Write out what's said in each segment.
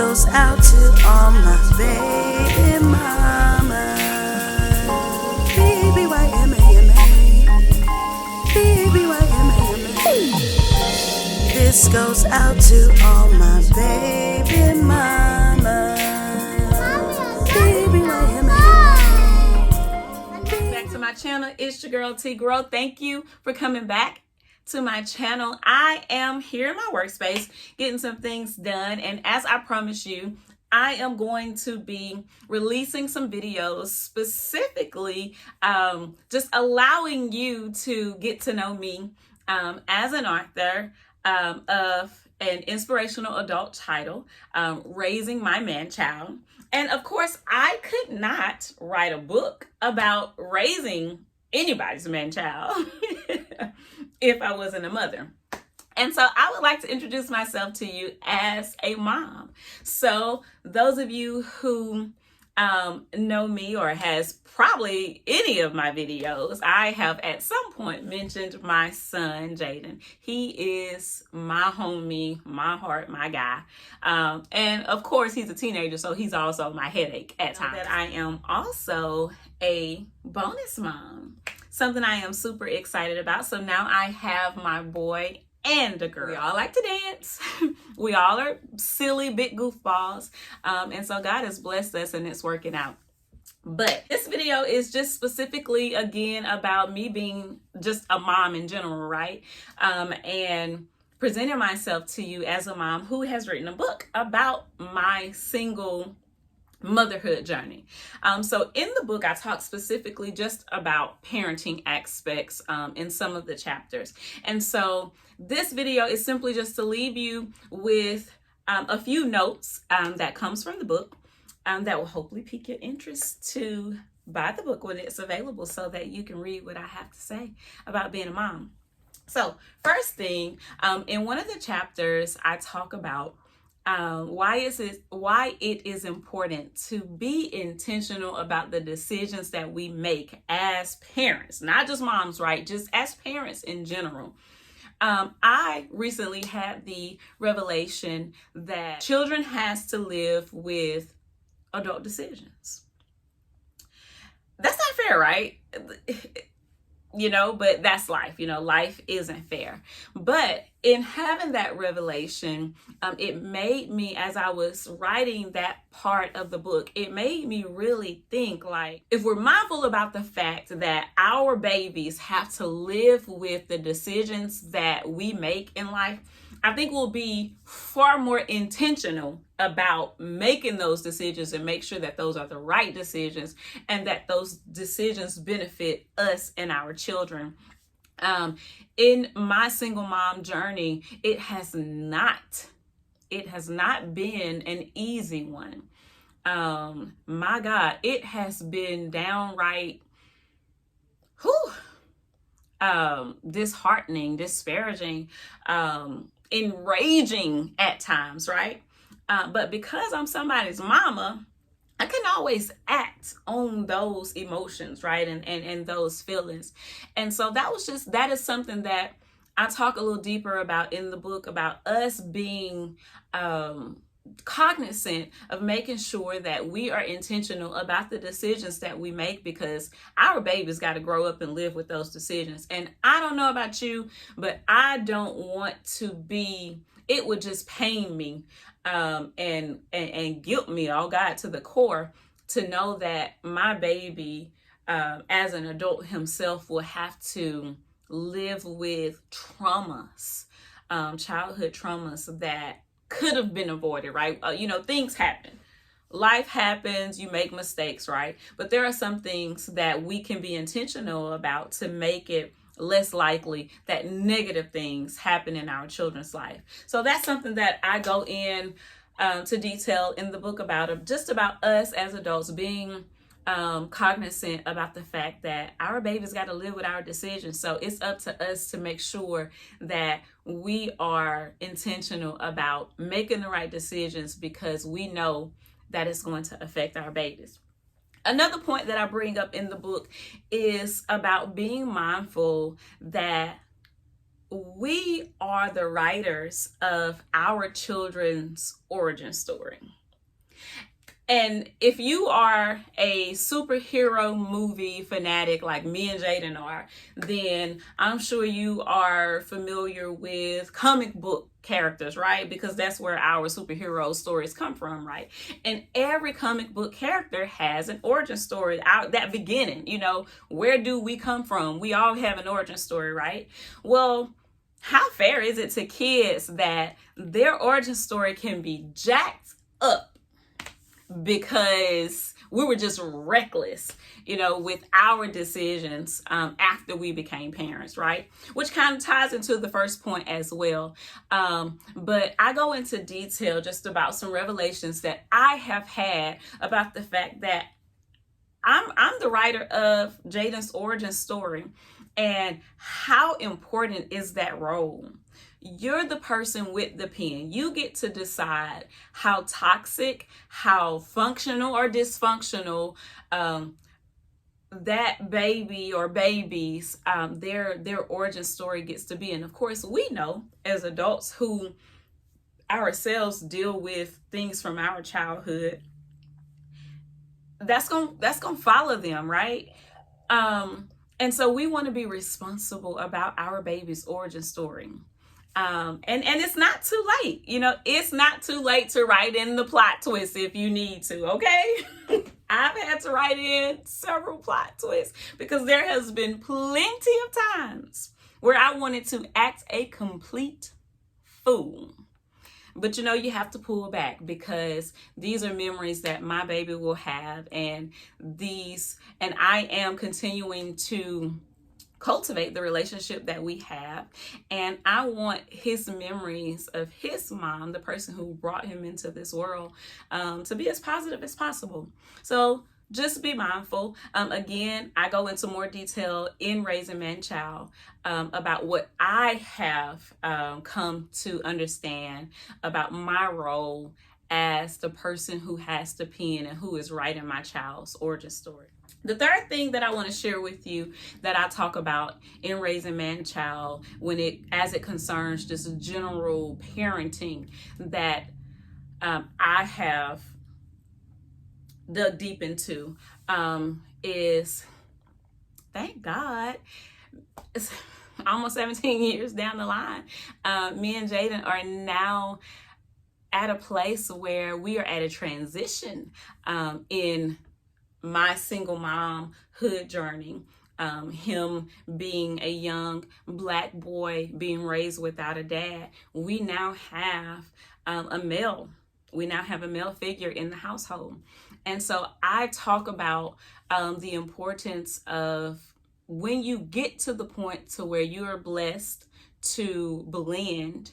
goes out to all my baby mama. B-B-Y-M-A-M-A. B-B-Y-M-A-M-A. This goes out to all my baby mama. B-B-Y-M-A-M-A. Back to my channel. It's your girl TdotGrow. Thank you for coming back to my channel. I am here in my workspace getting some things done, and as I promised you, I am going to be releasing some videos specifically just allowing you to get to know me as an author of an inspirational adult title, Raising My Manchild. And of course, I could not write a book about raising anybody's man-child if I wasn't a mother. And so I would like to introduce myself to you as a mom. So those of you who know me or has probably any of my videos, I have at some point mentioned my son, Jaden. He is my homie, my heart, my guy. And of course, he's a teenager, so he's also my headache at times. That I am also a bonus mom, something I am super excited about. So now I have my boy and a girl. We all like to dance. We all are silly, big goofballs. And so God has blessed us and it's working out. But this video is just specifically, again, about me being just a mom in general, right? And presenting myself to you as a mom who has written a book about my single motherhood journey. So in the book, I talk specifically just about parenting aspects in some of the chapters. And so this video is simply just to leave you with a few notes that comes from the book that will hopefully pique your interest to buy the book when it's available so that you can read what I have to say about being a mom. So first thing, in one of the chapters, I talk about why it is important to be intentional about the decisions that we make as parents, not just moms, right? Just as parents in general. I recently had the revelation that children has to live with adult decisions. That's not fair, right? You know, but that's life. You know, life isn't fair. But in having that revelation, it made me, as I was writing that part of the book, it made me really think, like, if we're mindful about the fact that our babies have to live with the decisions that we make in life, I think we'll be far more intentional about making those decisions and make sure that those are the right decisions and that those decisions benefit us and our children. In my single mom journey, it has not been an easy one. My God, it has been downright disheartening, disparaging, enraging at times, right? But because I'm somebody's mama, I can always act on those emotions, right? And those feelings. And so that is something that I talk a little deeper about in the book, about us being cognizant of making sure that we are intentional about the decisions that we make, because our babies got to grow up and live with those decisions. And I don't know about you, but I don't want to be, it would just pain me and guilt me, oh God, to the core, to know that my baby as an adult himself will have to live with traumas, childhood traumas that could have been avoided, right? You know, things happen. Life happens, you make mistakes, right? But there are some things that we can be intentional about to make it less likely that negative things happen in our children's life. So that's something that I go in to detail in the book about, just about us as adults being cognizant about the fact that our babies got to live with our decisions. So it's up to us to make sure that we are intentional about making the right decisions, because we know that it's going to affect our babies. Another point that I bring up in the book is about being mindful that we are the writers of our children's origin story. And if you are a superhero movie fanatic like me and Jaden are, then I'm sure you are familiar with comic book characters, right? Because that's where our superhero stories come from, right? And every comic book character has an origin story, out that beginning, where do we come from? We all have an origin story, right? Well, how fair is it to kids that their origin story can be jacked up because we were just reckless, with our decisions after we became parents, right? Which kind of ties into the first point as well. But I go into detail just about some revelations that I have had about the fact that I'm the writer of Jaden's origin story, and how important is that role? You're the person with the pen. You get to decide how toxic, how functional or dysfunctional that baby or babies, their origin story gets to be. And of course, we know as adults who ourselves deal with things from our childhood, that's gonna follow them, right? And so we want to be responsible about our baby's origin story. And it's not too late. It's not too late to write in the plot twist if you need to, okay? I've had to write in several plot twists because there has been plenty of times where I wanted to act a complete fool. But you have to pull back because these are memories that my baby will have, and I am continuing to cultivate the relationship that we have, and I want his memories of his mom, the person who brought him into this world, to be as positive as possible. So just be mindful. Again, I go into more detail in Raising Manchild about what I have come to understand about my role as the person who has the pen and who is writing my child's origin story. The third thing that I want to share with you that I talk about in Raising Manchild as it concerns just general parenting that I have dug deep into is, thank God, it's almost 17 years down the line. Me and Jaden are now at a place where we are at a transition in my single momhood journey. Him being a young Black boy being raised without a dad, we now have a male figure in the household. And so I talk about the importance of when you get to the point to where you are blessed to blend,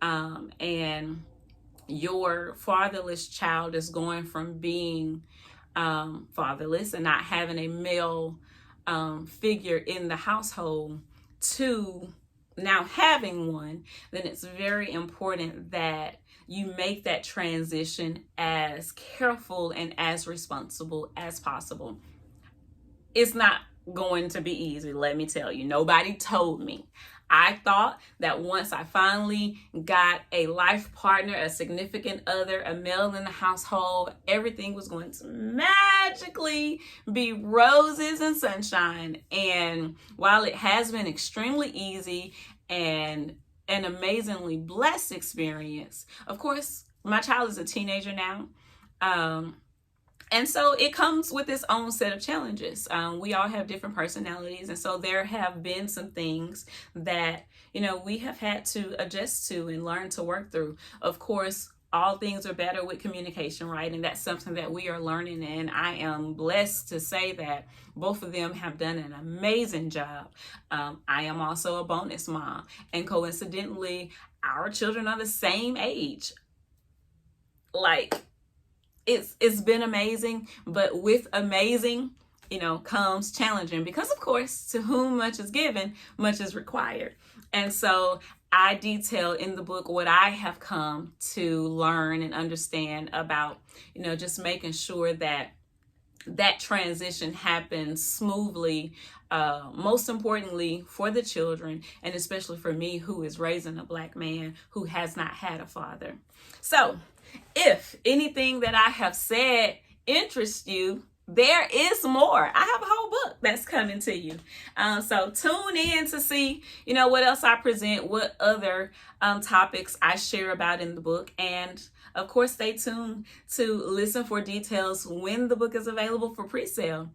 and your fatherless child is going from being fatherless and not having a male figure in the household to now having one, then it's very important that you make that transition as careful and as responsible as possible. It's not going to be easy, let me tell you. Nobody told me. I thought that once I finally got a life partner, a significant other, a male in the household, everything was going to magically be roses and sunshine. And while it has been extremely easy and an amazingly blessed experience, of course, my child is a teenager now. And so it comes with its own set of challenges. We all have different personalities. And so there have been some things that, we have had to adjust to and learn to work through. Of course, all things are better with communication, right? And that's something that we are learning. And I am blessed to say that both of them have done an amazing job. I am also a bonus mom. And coincidentally, our children are the same age. It's been amazing, but with amazing, comes challenging because, of course, to whom much is given, much is required. And so I detail in the book what I have come to learn and understand about, just making sure that that transition happens smoothly, most importantly for the children, and especially for me, who is raising a Black man who has not had a father. So if anything that I have said interests you, there is more. I have a whole book that's coming to you. So tune in to see, what else I present, what other topics I share about in the book. And of course, stay tuned to listen for details when the book is available for pre-sale.